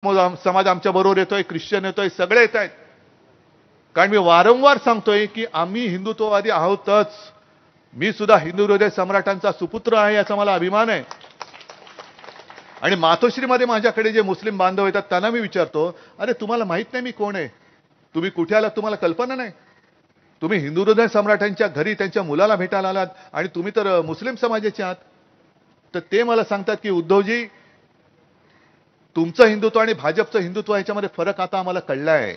समाज आमच्या बरोबर येतोय, ख्रिश्चन येतोय, सगळे येत आहेत. कारण मी वारंवार सांगतोय की आम्ही हिंदुत्ववादी आहोतच. मी सुद्धा हिंदू हृदय सम्राटांचा सुपुत्र आहे, याचा मला अभिमान आहे. आणि मातोश्रीमध्ये माझ्याकडे जे मुस्लिम बांधव येतात त्यांना मी विचारतो, अरे तुम्हाला माहित नाही मी कोण आहे? तुम्ही कुठे आलात तुम्हाला कल्पना नाही? तुम्ही हिंदू हृदय सम्राटांच्या घरी त्यांच्या मुलाला भेटायला आलात आणि तुम्ही तर मुस्लिम समाजाचे आहात. तर ते मला सांगतात की उद्धवजी, तुमचं हिंदुत्व आणि भाजपचं हिंदुत्व याच्यामध्ये फरक आता आम्हाला कळला आहे.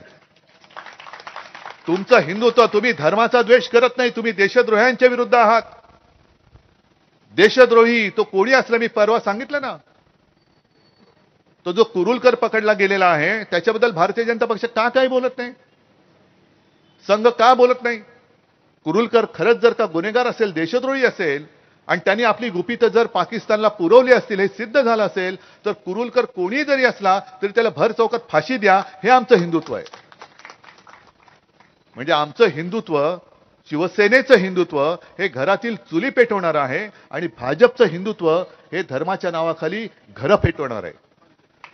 तुमचं हिंदुत्व, तुम्ही धर्माचा द्वेष करत नाही, तुम्ही देशद्रोह्यांच्या विरुद्ध आहात. देशद्रोही तो कोणी असला, मी परवा सांगितलं ना, तो जो कुरुलकर पकडला गेलेला आहे त्याच्याबद्दल भारतीय जनता पक्ष का काही बोलत नाही? संघ का बोलत नाही? कुरुलकर खरंच जर का गुन्हेगार असेल, देशद्रोही असेल आणि त्यांनी आपली गुपितं जर पाकिस्तानला पुरवली असतील, हे सिद्ध झालं असेल, तर कुरुलकर कोणी जरी असला तरी त्याला भर चौकात फाशी द्या. हे आमचं हिंदुत्व आहे. म्हणजे आमचं हिंदुत्व, शिवसेनेचं हिंदुत्व हे घरातील चुली पेटवणार आहे आणि भाजपचं हिंदुत्व हे धर्माच्या नावाखाली घरं पेटवणार आहे.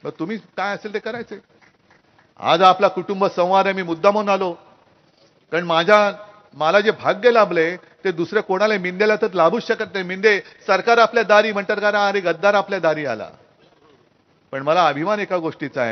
मग तुम्ही काय असेल ते करायचे. आज आपला कुटुंब संवाद आहे, मी मुद्दामून आलो कारण मला जे भाग्य लाभले ते दुसऱ्या कोणाला मिंदेला तर लाभूच शकत नाही. मिंदे सरकार आपल्या दारी म्हणतात, का अरे गद्दार आपल्या दारी आला. पण मला अभिमान एका गोष्टीचा आहे.